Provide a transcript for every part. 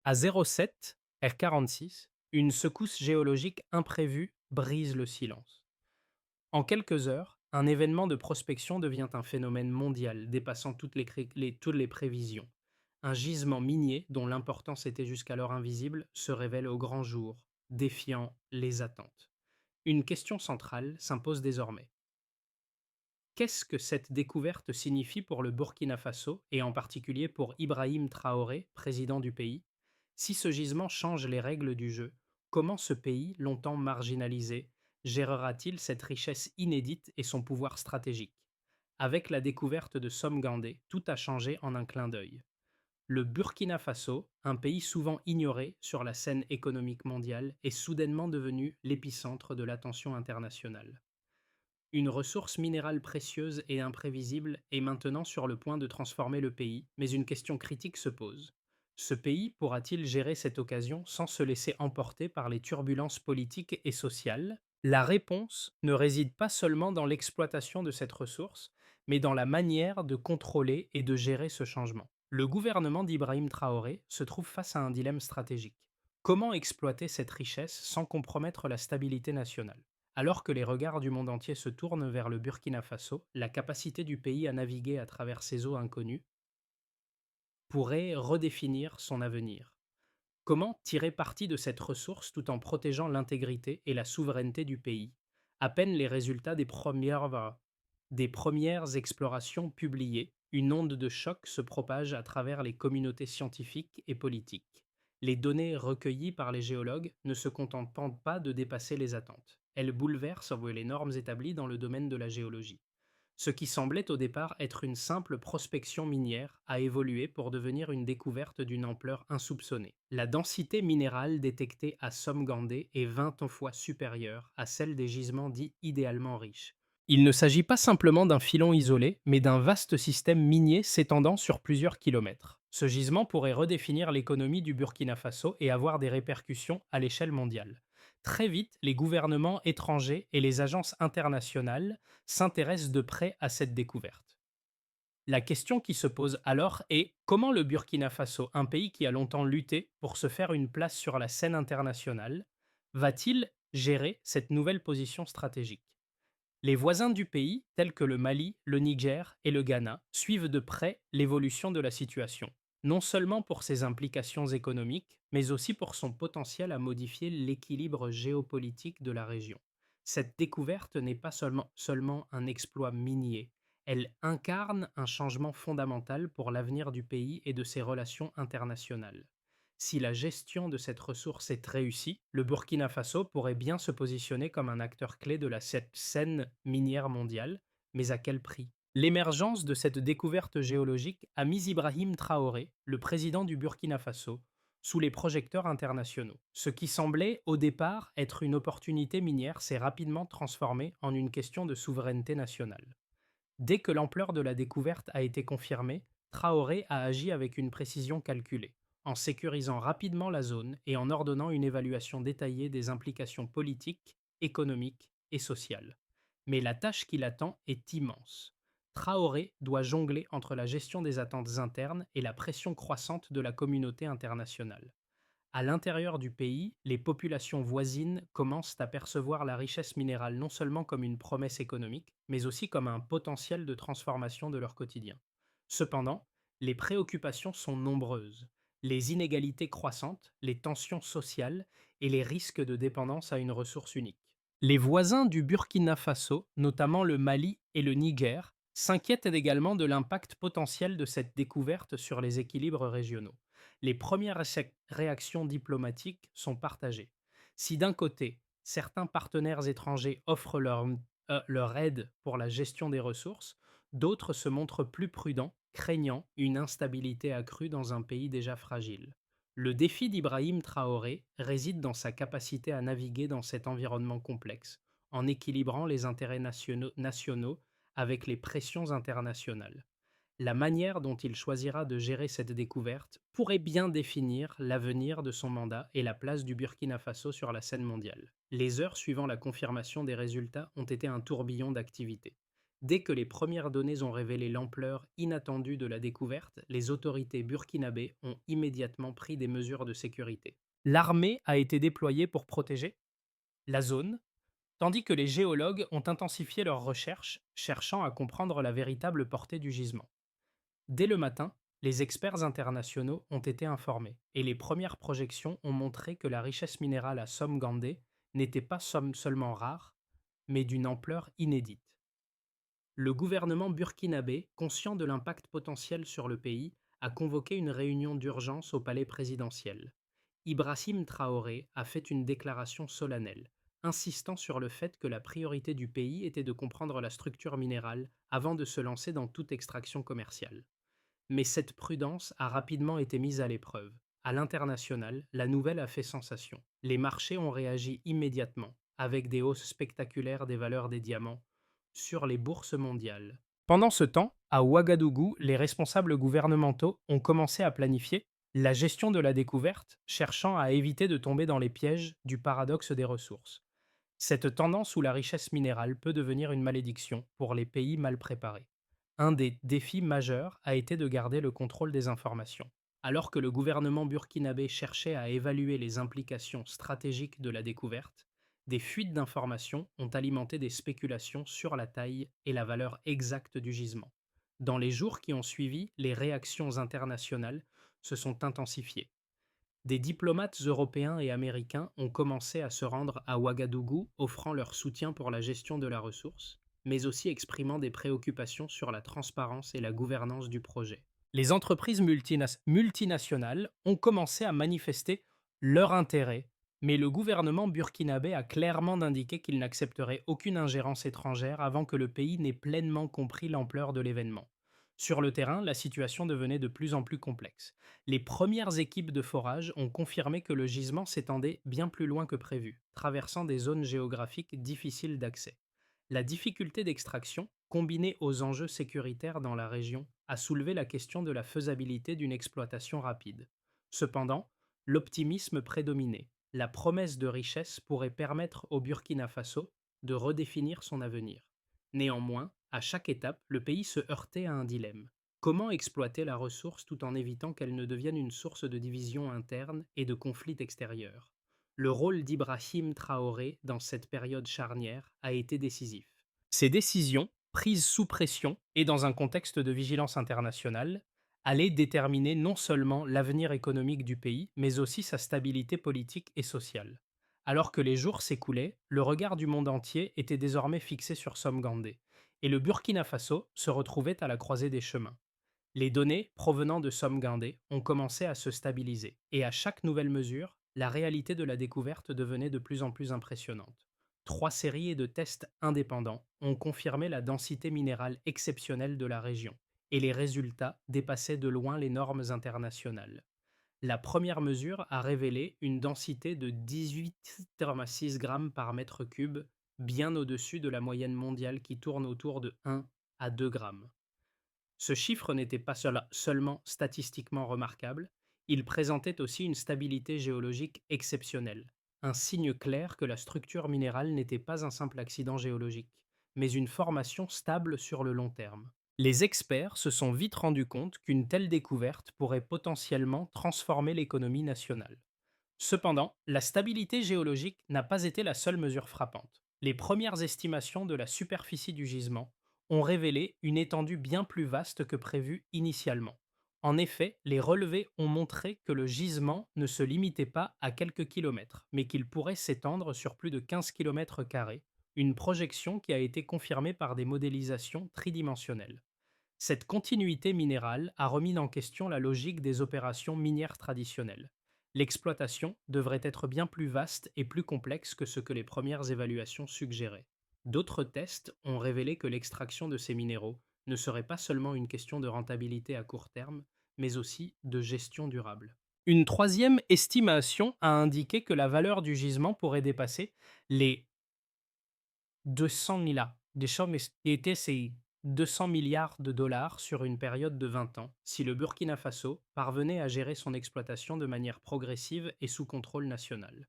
À 07 R46, une secousse géologique imprévue brise le silence. En quelques heures, un événement de prospection devient un phénomène mondial, dépassant toutes les prévisions. Un gisement minier, dont l'importance était jusqu'alors invisible, se révèle au grand jour, défiant les attentes. Une question centrale s'impose désormais. Qu'est-ce que cette découverte signifie pour le Burkina Faso et en particulier pour Ibrahim Traoré, président du pays? Si ce gisement change les règles du jeu, comment ce pays, longtemps marginalisé, gérera-t-il cette richesse inédite et son pouvoir stratégique? Avec la découverte de Somgandé, tout a changé en un clin d'œil. Le Burkina Faso, un pays souvent ignoré sur la scène économique mondiale, est soudainement devenu l'épicentre de l'attention internationale. Une ressource minérale précieuse et imprévisible est maintenant sur le point de transformer le pays, mais une question critique se pose. Ce pays pourra-t-il gérer cette occasion sans se laisser emporter par les turbulences politiques et sociales? La réponse ne réside pas seulement dans l'exploitation de cette ressource, mais dans la manière de contrôler et de gérer ce changement. Le gouvernement d'Ibrahim Traoré se trouve face à un dilemme stratégique. Comment exploiter cette richesse sans compromettre la stabilité nationale? Alors que les regards du monde entier se tournent vers le Burkina Faso, la capacité du pays à naviguer à travers ces eaux inconnues pourrait redéfinir son avenir. Comment tirer parti de cette ressource tout en protégeant l'intégrité et la souveraineté du pays? À peine les résultats des premières explorations publiées, une onde de choc se propage à travers les communautés scientifiques et politiques. Les données recueillies par les géologues ne se contentent pas de dépasser les attentes. Elles bouleversent les normes établies dans le domaine de la géologie. Ce qui semblait au départ être une simple prospection minière a évolué pour devenir une découverte d'une ampleur insoupçonnée. La densité minérale détectée à Somgandé est 20 fois supérieure à celle des gisements dits idéalement riches. Il ne s'agit pas simplement d'un filon isolé, mais d'un vaste système minier s'étendant sur plusieurs kilomètres. Ce gisement pourrait redéfinir l'économie du Burkina Faso et avoir des répercussions à l'échelle mondiale. Très vite, les gouvernements étrangers et les agences internationales s'intéressent de près à cette découverte. La question qui se pose alors est comment le Burkina Faso, un pays qui a longtemps lutté pour se faire une place sur la scène internationale, va-t-il gérer cette nouvelle position stratégique? Les voisins du pays, tels que le Mali, le Niger et le Ghana, suivent de près l'évolution de la situation, non seulement pour ses implications économiques, mais aussi pour son potentiel à modifier l'équilibre géopolitique de la région. Cette découverte n'est pas seulement un exploit minier, elle incarne un changement fondamental pour l'avenir du pays et de ses relations internationales. Si la gestion de cette ressource est réussie, le Burkina Faso pourrait bien se positionner comme un acteur clé de la scène minière mondiale, mais à quel prix? L'émergence de cette découverte géologique a mis Ibrahim Traoré, le président du Burkina Faso, sous les projecteurs internationaux. Ce qui semblait au départ être une opportunité minière s'est rapidement transformé en une question de souveraineté nationale. Dès que l'ampleur de la découverte a été confirmée, Traoré a agi avec une précision calculée, en sécurisant rapidement la zone et en ordonnant une évaluation détaillée des implications politiques, économiques et sociales. Mais la tâche qui l'attend est immense. Traoré doit jongler entre la gestion des attentes internes et la pression croissante de la communauté internationale. À l'intérieur du pays, les populations voisines commencent à percevoir la richesse minérale non seulement comme une promesse économique, mais aussi comme un potentiel de transformation de leur quotidien. Cependant, les préoccupations sont nombreuses. Les inégalités croissantes, les tensions sociales et les risques de dépendance à une ressource unique. Les voisins du Burkina Faso, notamment le Mali et le Niger, s'inquiètent également de l'impact potentiel de cette découverte sur les équilibres régionaux. Les premières réactions diplomatiques sont partagées. Si d'un côté, certains partenaires étrangers offrent leur aide pour la gestion des ressources, d'autres se montrent plus prudents, craignant une instabilité accrue dans un pays déjà fragile. Le défi d'Ibrahim Traoré réside dans sa capacité à naviguer dans cet environnement complexe, en équilibrant les intérêts nationaux avec les pressions internationales. La manière dont il choisira de gérer cette découverte pourrait bien définir l'avenir de son mandat et la place du Burkina Faso sur la scène mondiale. Les heures suivant la confirmation des résultats ont été un tourbillon d'activités. Dès que les premières données ont révélé l'ampleur inattendue de la découverte, les autorités burkinabées ont immédiatement pris des mesures de sécurité. L'armée a été déployée pour protéger la zone, tandis que les géologues ont intensifié leurs recherches, cherchant à comprendre la véritable portée du gisement. Dès le matin, les experts internationaux ont été informés, et les premières projections ont montré que la richesse minérale à Somgandé n'était pas seulement rare, mais d'une ampleur inédite. Le gouvernement burkinabé, conscient de l'impact potentiel sur le pays, a convoqué une réunion d'urgence au palais présidentiel. Ibrahim Traoré a fait une déclaration solennelle, insistant sur le fait que la priorité du pays était de comprendre la structure minérale avant de se lancer dans toute extraction commerciale. Mais cette prudence a rapidement été mise à l'épreuve. À l'international, la nouvelle a fait sensation. Les marchés ont réagi immédiatement, avec des hausses spectaculaires des valeurs des diamants sur les bourses mondiales. Pendant ce temps, à Ouagadougou, les responsables gouvernementaux ont commencé à planifier la gestion de la découverte, cherchant à éviter de tomber dans les pièges du paradoxe des ressources. Cette tendance où la richesse minérale peut devenir une malédiction pour les pays mal préparés. Un des défis majeurs a été de garder le contrôle des informations. Alors que le gouvernement burkinabé cherchait à évaluer les implications stratégiques de la découverte, des fuites d'informations ont alimenté des spéculations sur la taille et la valeur exacte du gisement. Dans les jours qui ont suivi, les réactions internationales se sont intensifiées. Des diplomates européens et américains ont commencé à se rendre à Ouagadougou, offrant leur soutien pour la gestion de la ressource, mais aussi exprimant des préoccupations sur la transparence et la gouvernance du projet. Les entreprises multinationales ont commencé à manifester leur intérêt, mais le gouvernement burkinabé a clairement indiqué qu'il n'accepterait aucune ingérence étrangère avant que le pays n'ait pleinement compris l'ampleur de l'événement. Sur le terrain, la situation devenait de plus en plus complexe. Les premières équipes de forage ont confirmé que le gisement s'étendait bien plus loin que prévu, traversant des zones géographiques difficiles d'accès. La difficulté d'extraction, combinée aux enjeux sécuritaires dans la région, a soulevé la question de la faisabilité d'une exploitation rapide. Cependant, l'optimisme prédominait. La promesse de richesse pourrait permettre au Burkina Faso de redéfinir son avenir. Néanmoins, à chaque étape, le pays se heurtait à un dilemme. Comment exploiter la ressource tout en évitant qu'elle ne devienne une source de division interne et de conflits extérieurs? Le rôle d'Ibrahim Traoré dans cette période charnière a été décisif. Ces décisions, prises sous pression et dans un contexte de vigilance internationale, allaient déterminer non seulement l'avenir économique du pays, mais aussi sa stabilité politique et sociale. Alors que les jours s'écoulaient, le regard du monde entier était désormais fixé sur Somgandé, et le Burkina Faso se retrouvait à la croisée des chemins. Les données provenant de Somgandé ont commencé à se stabiliser, et à chaque nouvelle mesure, la réalité de la découverte devenait de plus en plus impressionnante. Trois séries de tests indépendants ont confirmé la densité minérale exceptionnelle de la région, et les résultats dépassaient de loin les normes internationales. La première mesure a révélé une densité de 18,6 grammes par mètre cube, bien au-dessus de la moyenne mondiale qui tourne autour de 1 à 2 grammes. Ce chiffre n'était pas seulement statistiquement remarquable, il présentait aussi une stabilité géologique exceptionnelle, un signe clair que la structure minérale n'était pas un simple accident géologique, mais une formation stable sur le long terme. Les experts se sont vite rendus compte qu'une telle découverte pourrait potentiellement transformer l'économie nationale. Cependant, la stabilité géologique n'a pas été la seule mesure frappante. Les premières estimations de la superficie du gisement ont révélé une étendue bien plus vaste que prévu initialement. En effet, les relevés ont montré que le gisement ne se limitait pas à quelques kilomètres, mais qu'il pourrait s'étendre sur plus de 15 km², une projection qui a été confirmée par des modélisations tridimensionnelles. Cette continuité minérale a remis en question la logique des opérations minières traditionnelles. L'exploitation devrait être bien plus vaste et plus complexe que ce que les premières évaluations suggéraient. D'autres tests ont révélé que l'extraction de ces minéraux ne serait pas seulement une question de rentabilité à court terme, mais aussi de gestion durable. Une troisième estimation a indiqué que la valeur du gisement pourrait dépasser les 200 milliards. Des sommes qui étaient ces 200 milliards de dollars sur une période de 20 ans, si le Burkina Faso parvenait à gérer son exploitation de manière progressive et sous contrôle national.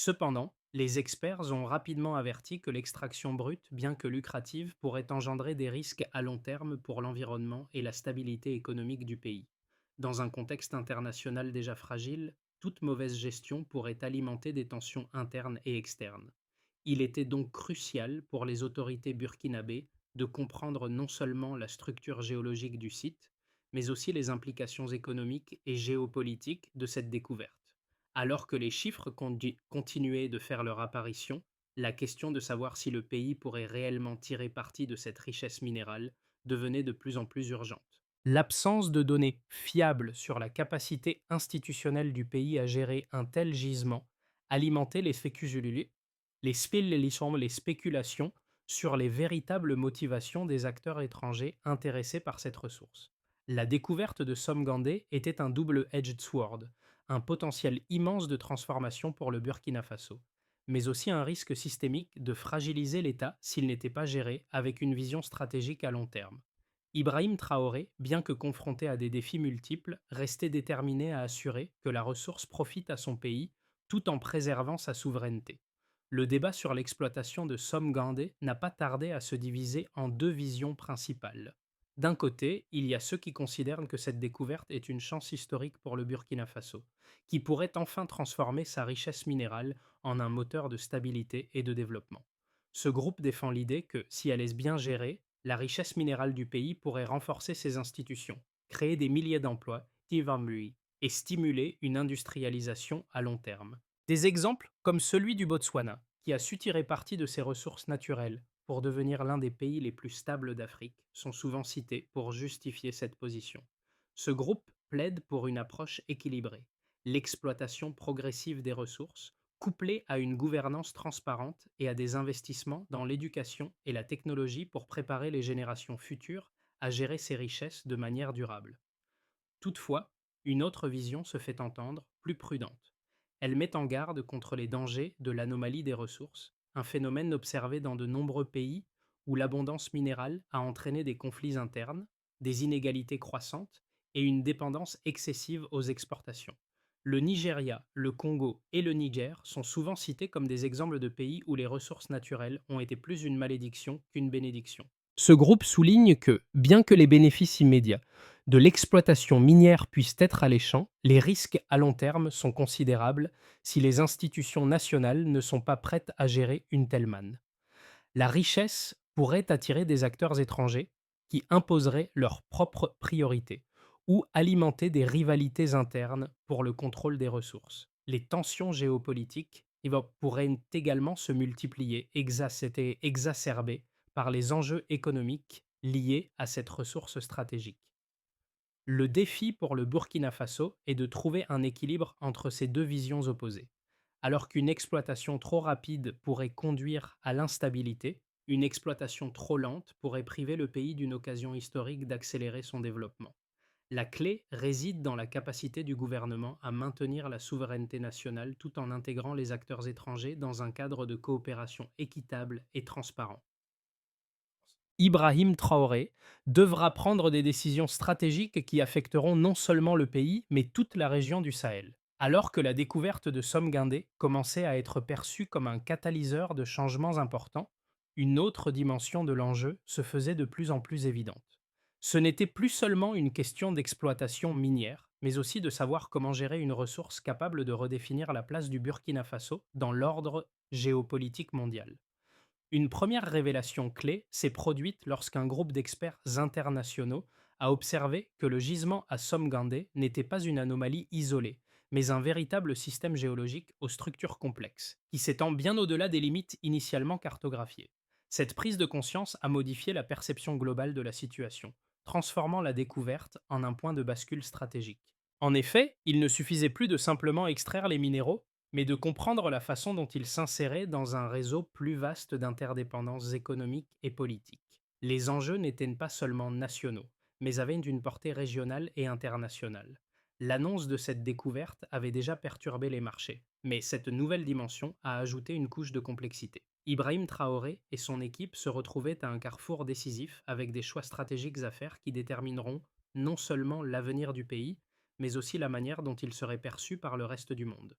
Cependant, les experts ont rapidement averti que l'extraction brute, bien que lucrative, pourrait engendrer des risques à long terme pour l'environnement et la stabilité économique du pays. Dans un contexte international déjà fragile, toute mauvaise gestion pourrait alimenter des tensions internes et externes. Il était donc crucial pour les autorités burkinabées de comprendre non seulement la structure géologique du site, mais aussi les implications économiques et géopolitiques de cette découverte. Alors que les chiffres continuaient de faire leur apparition, la question de savoir si le pays pourrait réellement tirer parti de cette richesse minérale devenait de plus en plus urgente. L'absence de données fiables sur la capacité institutionnelle du pays à gérer un tel gisement alimentait les spéculations sur les véritables motivations des acteurs étrangers intéressés par cette ressource. La découverte de Somgandé était un double-edged sword, un potentiel immense de transformation pour le Burkina Faso, mais aussi un risque systémique de fragiliser l'État s'il n'était pas géré avec une vision stratégique à long terme. Ibrahim Traoré, bien que confronté à des défis multiples, restait déterminé à assurer que la ressource profite à son pays tout en préservant sa souveraineté. Le débat sur l'exploitation de Somgandé n'a pas tardé à se diviser en deux visions principales. D'un côté, il y a ceux qui considèrent que cette découverte est une chance historique pour le Burkina Faso, qui pourrait enfin transformer sa richesse minérale en un moteur de stabilité et de développement. Ce groupe défend l'idée que, si elle est bien gérée, la richesse minérale du pays pourrait renforcer ses institutions, créer des milliers d'emplois, et stimuler une industrialisation à long terme. Des exemples comme celui du Botswana, qui a su tirer parti de ses ressources naturelles pour devenir l'un des pays les plus stables d'Afrique, sont souvent cités pour justifier cette position. Ce groupe plaide pour une approche équilibrée, l'exploitation progressive des ressources, couplée à une gouvernance transparente et à des investissements dans l'éducation et la technologie pour préparer les générations futures à gérer ces richesses de manière durable. Toutefois, une autre vision se fait entendre, plus prudente. Elle met en garde contre les dangers de l'anomalie des ressources, un phénomène observé dans de nombreux pays où l'abondance minérale a entraîné des conflits internes, des inégalités croissantes et une dépendance excessive aux exportations. Le Nigeria, le Congo et le Niger sont souvent cités comme des exemples de pays où les ressources naturelles ont été plus une malédiction qu'une bénédiction. Ce groupe souligne que, bien que les bénéfices immédiats de l'exploitation minière puissent être alléchants, les risques à long terme sont considérables si les institutions nationales ne sont pas prêtes à gérer une telle manne. La richesse pourrait attirer des acteurs étrangers qui imposeraient leurs propres priorités ou alimenter des rivalités internes pour le contrôle des ressources. Les tensions géopolitiques pourraient également se multiplier, exacerbées par les enjeux économiques liés à cette ressource stratégique. Le défi pour le Burkina Faso est de trouver un équilibre entre ces deux visions opposées. Alors qu'une exploitation trop rapide pourrait conduire à l'instabilité, une exploitation trop lente pourrait priver le pays d'une occasion historique d'accélérer son développement. La clé réside dans la capacité du gouvernement à maintenir la souveraineté nationale tout en intégrant les acteurs étrangers dans un cadre de coopération équitable et transparent. Ibrahim Traoré devra prendre des décisions stratégiques qui affecteront non seulement le pays, mais toute la région du Sahel. Alors que la découverte de Somguindé commençait à être perçue comme un catalyseur de changements importants, une autre dimension de l'enjeu se faisait de plus en plus évidente. Ce n'était plus seulement une question d'exploitation minière, mais aussi de savoir comment gérer une ressource capable de redéfinir la place du Burkina Faso dans l'ordre géopolitique mondial. Une première révélation clé s'est produite lorsqu'un groupe d'experts internationaux a observé que le gisement à Somgandé n'était pas une anomalie isolée, mais un véritable système géologique aux structures complexes, qui s'étend bien au-delà des limites initialement cartographiées. Cette prise de conscience a modifié la perception globale de la situation, transformant la découverte en un point de bascule stratégique. En effet, il ne suffisait plus de simplement extraire les minéraux, mais de comprendre la façon dont il s'insérait dans un réseau plus vaste d'interdépendances économiques et politiques. Les enjeux n'étaient pas seulement nationaux, mais avaient une portée régionale et internationale. L'annonce de cette découverte avait déjà perturbé les marchés, mais cette nouvelle dimension a ajouté une couche de complexité. Ibrahim Traoré et son équipe se retrouvaient à un carrefour décisif avec des choix stratégiques à faire qui détermineront non seulement l'avenir du pays, mais aussi la manière dont il serait perçu par le reste du monde.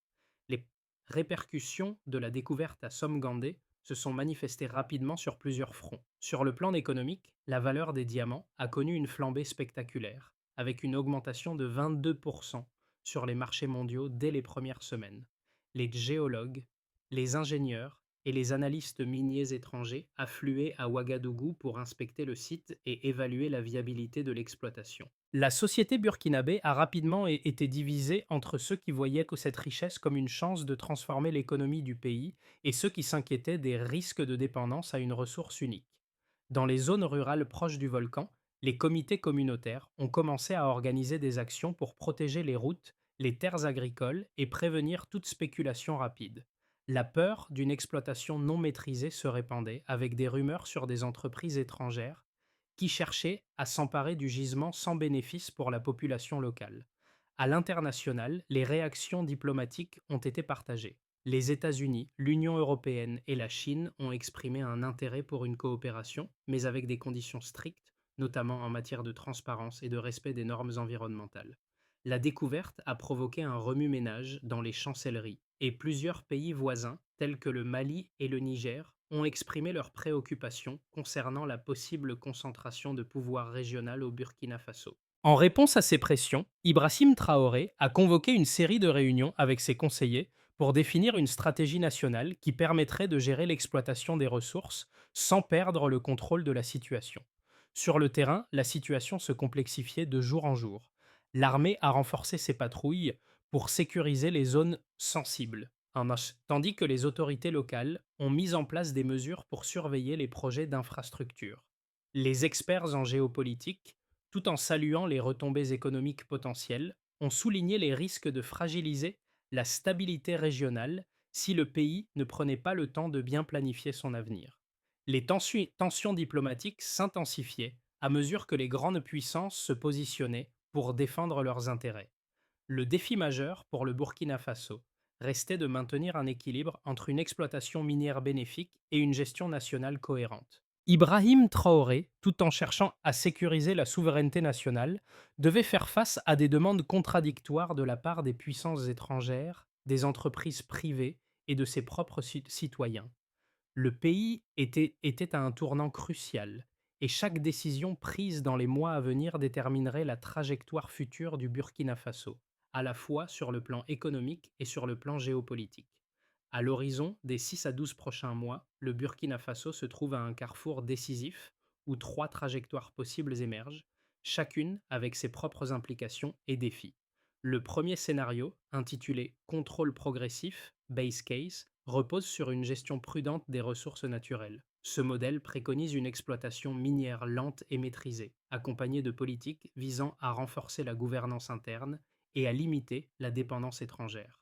Les répercussions de la découverte à Somgandé se sont manifestées rapidement sur plusieurs fronts. Sur le plan économique, la valeur des diamants a connu une flambée spectaculaire, avec une augmentation de 22% sur les marchés mondiaux dès les premières semaines. Les géologues, les ingénieurs et les analystes miniers étrangers affluaient à Ouagadougou pour inspecter le site et évaluer la viabilité de l'exploitation. La société burkinabé a rapidement été divisée entre ceux qui voyaient que cette richesse comme une chance de transformer l'économie du pays et ceux qui s'inquiétaient des risques de dépendance à une ressource unique. Dans les zones rurales proches du volcan, les comités communautaires ont commencé à organiser des actions pour protéger les routes, les terres agricoles et prévenir toute spéculation rapide. La peur d'une exploitation non maîtrisée se répandait avec des rumeurs sur des entreprises étrangères qui cherchaient à s'emparer du gisement sans bénéfice pour la population locale. À l'international, les réactions diplomatiques ont été partagées. Les États-Unis, l'Union européenne et la Chine ont exprimé un intérêt pour une coopération, mais avec des conditions strictes, notamment en matière de transparence et de respect des normes environnementales. La découverte a provoqué un remue-ménage dans les chancelleries, et plusieurs pays voisins, tels que le Mali et le Niger, ont exprimé leurs préoccupations concernant la possible concentration de pouvoir régional au Burkina Faso. En réponse à ces pressions, Ibrahim Traoré a convoqué une série de réunions avec ses conseillers pour définir une stratégie nationale qui permettrait de gérer l'exploitation des ressources sans perdre le contrôle de la situation. Sur le terrain, la situation se complexifiait de jour en jour. L'armée a renforcé ses patrouilles pour sécuriser les zones sensibles, tandis que les autorités locales ont mis en place des mesures pour surveiller les projets d'infrastructure. Les experts en géopolitique, tout en saluant les retombées économiques potentielles, ont souligné les risques de fragiliser la stabilité régionale si le pays ne prenait pas le temps de bien planifier son avenir. Les tensions diplomatiques s'intensifiaient à mesure que les grandes puissances se positionnaient pour défendre leurs intérêts. Le défi majeur pour le Burkina Faso restait de maintenir un équilibre entre une exploitation minière bénéfique et une gestion nationale cohérente. Ibrahim Traoré, tout en cherchant à sécuriser la souveraineté nationale, devait faire face à des demandes contradictoires de la part des puissances étrangères, des entreprises privées et de ses propres citoyens. Le pays était à un tournant crucial, et chaque décision prise dans les mois à venir déterminerait la trajectoire future du Burkina Faso, à la fois sur le plan économique et sur le plan géopolitique. À l'horizon des 6 à 12 prochains mois, le Burkina Faso se trouve à un carrefour décisif où trois trajectoires possibles émergent, chacune avec ses propres implications et défis. Le premier scénario, intitulé Contrôle progressif, Base Case, repose sur une gestion prudente des ressources naturelles. Ce modèle préconise une exploitation minière lente et maîtrisée, accompagnée de politiques visant à renforcer la gouvernance interne et à limiter la dépendance étrangère.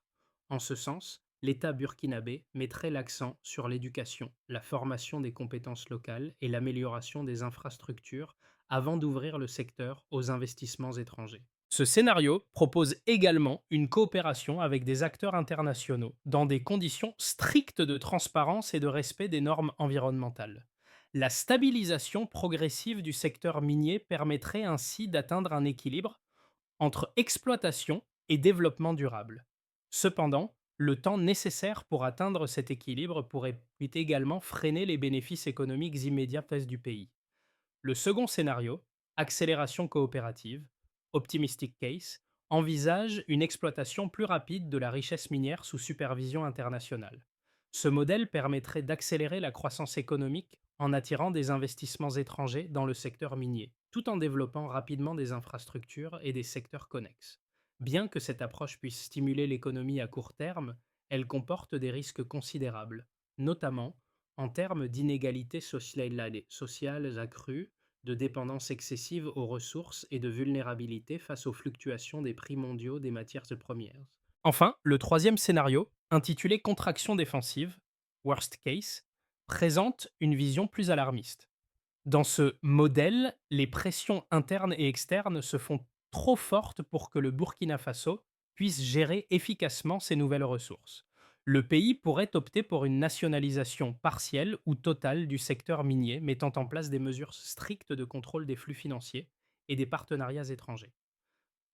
En ce sens, l'État burkinabé mettrait l'accent sur l'éducation, la formation des compétences locales et l'amélioration des infrastructures avant d'ouvrir le secteur aux investissements étrangers. Ce scénario propose également une coopération avec des acteurs internationaux dans des conditions strictes de transparence et de respect des normes environnementales. La stabilisation progressive du secteur minier permettrait ainsi d'atteindre un équilibre entre exploitation et développement durable. Cependant, le temps nécessaire pour atteindre cet équilibre pourrait également freiner les bénéfices économiques immédiats du pays. Le second scénario, accélération coopérative, optimistic case, envisage une exploitation plus rapide de la richesse minière sous supervision internationale. Ce modèle permettrait d'accélérer la croissance économique en attirant des investissements étrangers dans le secteur minier, tout en développant rapidement des infrastructures et des secteurs connexes. Bien que cette approche puisse stimuler l'économie à court terme, elle comporte des risques considérables, notamment en termes d'inégalités sociales accrues, de dépendance excessive aux ressources et de vulnérabilité face aux fluctuations des prix mondiaux des matières premières. Enfin, le troisième scénario, intitulé Contraction défensive, worst case, présente une vision plus alarmiste. Dans ce modèle, les pressions internes et externes se font trop fortes pour que le Burkina Faso puisse gérer efficacement ses nouvelles ressources. Le pays pourrait opter pour une nationalisation partielle ou totale du secteur minier, mettant en place des mesures strictes de contrôle des flux financiers et des partenariats étrangers.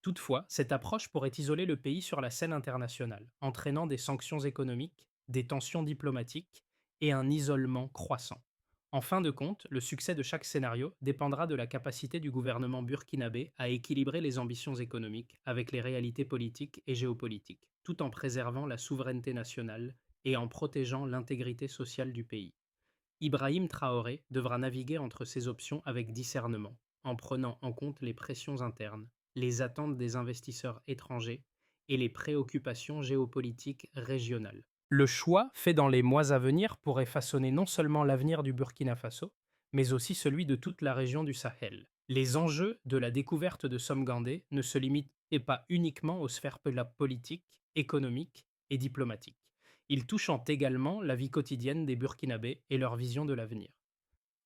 Toutefois, cette approche pourrait isoler le pays sur la scène internationale, entraînant des sanctions économiques, des tensions diplomatiques et un isolement croissant. En fin de compte, le succès de chaque scénario dépendra de la capacité du gouvernement burkinabé à équilibrer les ambitions économiques avec les réalités politiques et géopolitiques, tout en préservant la souveraineté nationale et en protégeant l'intégrité sociale du pays. Ibrahim Traoré devra naviguer entre ces options avec discernement, en prenant en compte les pressions internes, les attentes des investisseurs étrangers et les préoccupations géopolitiques régionales. Le choix fait dans les mois à venir pourrait façonner non seulement l'avenir du Burkina Faso, mais aussi celui de toute la région du Sahel. Les enjeux de la découverte de Somgandé ne se limitaient pas uniquement aux sphères politique, économique et diplomatique. Ils touchent également la vie quotidienne des Burkinabés et leur vision de l'avenir.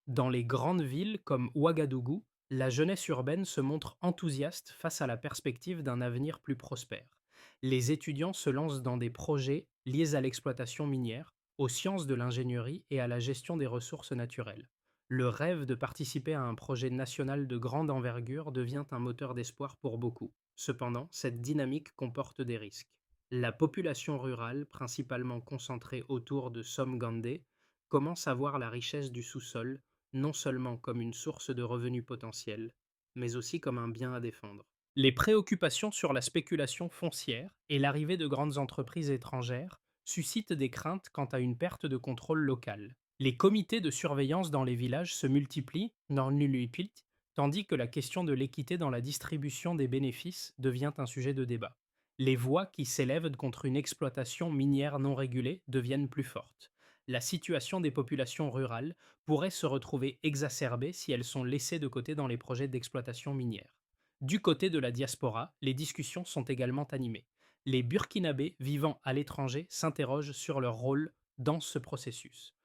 Dans les grandes villes comme Ouagadougou, la jeunesse urbaine se montre enthousiaste face à la perspective d'un avenir plus prospère. Les étudiants se lancent dans des projets liés à l'exploitation minière, aux sciences de l'ingénierie et à la gestion des ressources naturelles. Le rêve de participer à un projet national de grande envergure devient un moteur d'espoir pour beaucoup. Cependant, cette dynamique comporte des risques. La population rurale, principalement concentrée autour de Somgandé, commence à voir la richesse du sous-sol non seulement comme une source de revenus potentiels, mais aussi comme un bien à défendre. Les préoccupations sur la spéculation foncière et l'arrivée de grandes entreprises étrangères suscitent des craintes quant à une perte de contrôle local. Les comités de surveillance dans les villages se multiplient dans Nulupit, tandis que la question de l'équité dans la distribution des bénéfices devient un sujet de débat. Les voix qui s'élèvent contre une exploitation minière non régulée deviennent plus fortes. La situation des populations rurales pourraient se retrouver exacerbées si elles sont laissées de côté dans les projets d'exploitation minière. Du côté de la diaspora, les discussions sont également animées. Les Burkinabés vivant à l'étranger s'interrogent sur leur rôle dans ce processus.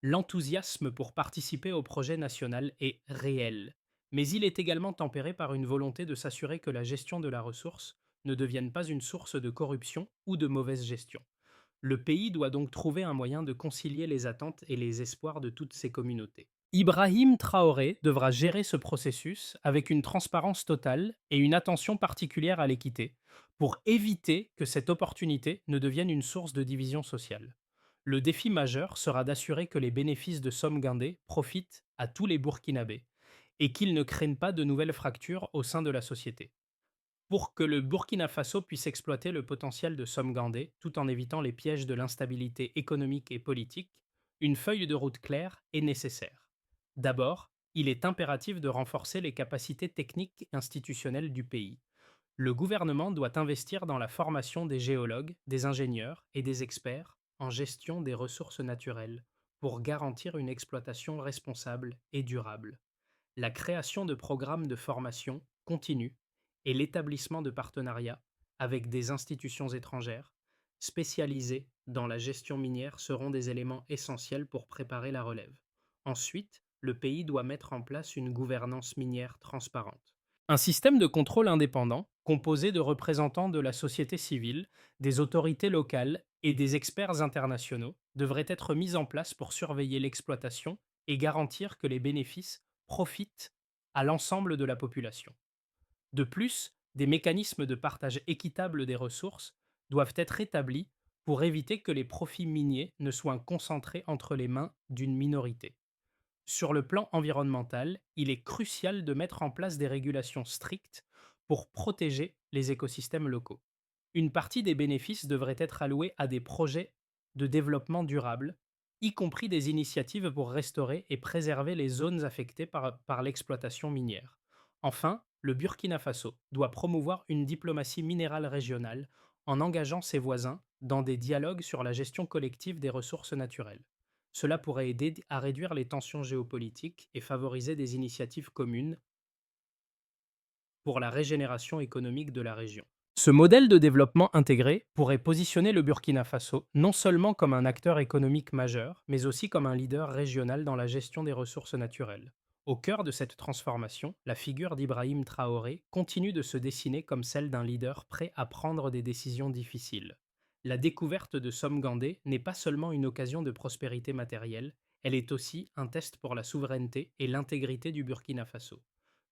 L'enthousiasme pour participer au projet national est réel, mais il est également tempéré par une volonté de s'assurer que la gestion de la ressource ne devienne pas une source de corruption ou de mauvaise gestion. Le pays doit donc trouver un moyen de concilier les attentes et les espoirs de toutes ces communautés. Ibrahim Traoré devra gérer ce processus avec une transparence totale et une attention particulière à l'équité, pour éviter que cette opportunité ne devienne une source de division sociale. Le défi majeur sera d'assurer que les bénéfices de Somgandé profitent à tous les Burkinabés et qu'ils ne craignent pas de nouvelles fractures au sein de la société. Pour que le Burkina Faso puisse exploiter le potentiel de Somgandé tout en évitant les pièges de l'instabilité économique et politique, une feuille de route claire est nécessaire. D'abord, il est impératif de renforcer les capacités techniques et institutionnelles du pays. Le gouvernement doit investir dans la formation des géologues, des ingénieurs et des experts en gestion des ressources naturelles pour garantir une exploitation responsable et durable. La création de programmes de formation continue et l'établissement de partenariats avec des institutions étrangères spécialisées dans la gestion minière seront des éléments essentiels pour préparer la relève. Ensuite, le pays doit mettre en place une gouvernance minière transparente. Un système de contrôle indépendant, composé de représentants de la société civile, des autorités locales et des experts internationaux, devrait être mis en place pour surveiller l'exploitation et garantir que les bénéfices profitent à l'ensemble de la population. De plus, des mécanismes de partage équitable des ressources doivent être établis pour éviter que les profits miniers ne soient concentrés entre les mains d'une minorité. Sur le plan environnemental, il est crucial de mettre en place des régulations strictes pour protéger les écosystèmes locaux. Une partie des bénéfices devrait être allouée à des projets de développement durable, y compris des initiatives pour restaurer et préserver les zones affectées par l'exploitation minière. Enfin, le Burkina Faso doit promouvoir une diplomatie minérale régionale en engageant ses voisins dans des dialogues sur la gestion collective des ressources naturelles. Cela pourrait aider à réduire les tensions géopolitiques et favoriser des initiatives communes pour la régénération économique de la région. Ce modèle de développement intégré pourrait positionner le Burkina Faso non seulement comme un acteur économique majeur, mais aussi comme un leader régional dans la gestion des ressources naturelles. Au cœur de cette transformation, la figure d'Ibrahim Traoré continue de se dessiner comme celle d'un leader prêt à prendre des décisions difficiles. La découverte de Somgandé n'est pas seulement une occasion de prospérité matérielle, elle est aussi un test pour la souveraineté et l'intégrité du Burkina Faso.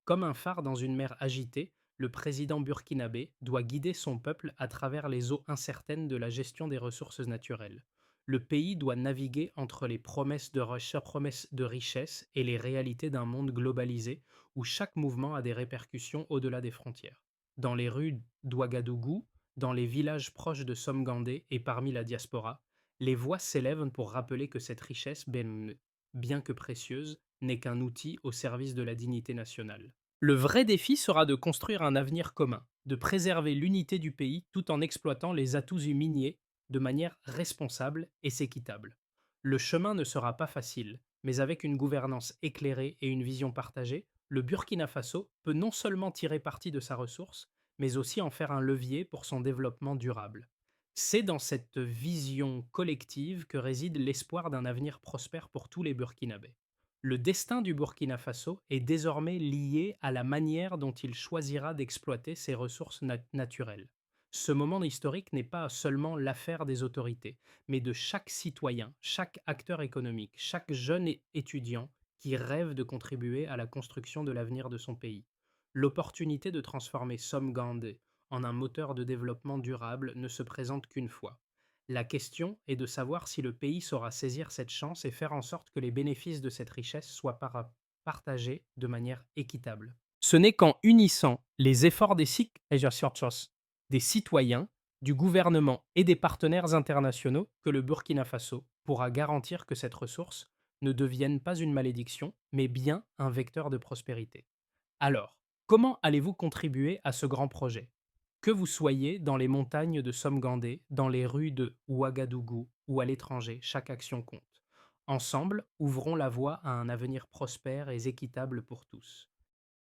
Comme un phare dans une mer agitée, Le président burkinabé doit guider son peuple à travers les eaux incertaines de la gestion des ressources naturelles. Le pays doit naviguer entre les promesses de richesse et les réalités d'un monde globalisé où chaque mouvement a des répercussions au-delà des frontières. Dans les rues d'Ouagadougou, dans les villages proches de Somgandé et parmi la diaspora, les voix s'élèvent pour rappeler que cette richesse, bien que précieuse, n'est qu'un outil au service de la dignité nationale. Le vrai défi sera de construire un avenir commun, de préserver l'unité du pays tout en exploitant les atouts miniers de manière responsable et équitable. Le chemin ne sera pas facile, mais avec une gouvernance éclairée et une vision partagée, le Burkina Faso peut non seulement tirer parti de sa ressource, mais aussi en faire un levier pour son développement durable. C'est dans cette vision collective que réside l'espoir d'un avenir prospère pour tous les Burkinabés. Le destin du Burkina Faso est désormais lié à la manière dont il choisira d'exploiter ses ressources naturelles. Ce moment historique n'est pas seulement l'affaire des autorités, mais de chaque citoyen, chaque acteur économique, chaque jeune étudiant qui rêve de contribuer à la construction de l'avenir de son pays. L'opportunité de transformer Somgandé en un moteur de développement durable ne se présente qu'une fois. La question est de savoir si le pays saura saisir cette chance et faire en sorte que les bénéfices de cette richesse soient partagés de manière équitable. Ce n'est qu'en unissant les efforts des citoyens, du gouvernement et des partenaires internationaux que le Burkina Faso pourra garantir que cette ressource ne devienne pas une malédiction, mais bien un vecteur de prospérité. Alors, comment allez-vous contribuer à ce grand projet? Que vous soyez dans les montagnes de Somgandé, dans les rues de Ouagadougou ou à l'étranger, chaque action compte. Ensemble, ouvrons la voie à un avenir prospère et équitable pour tous.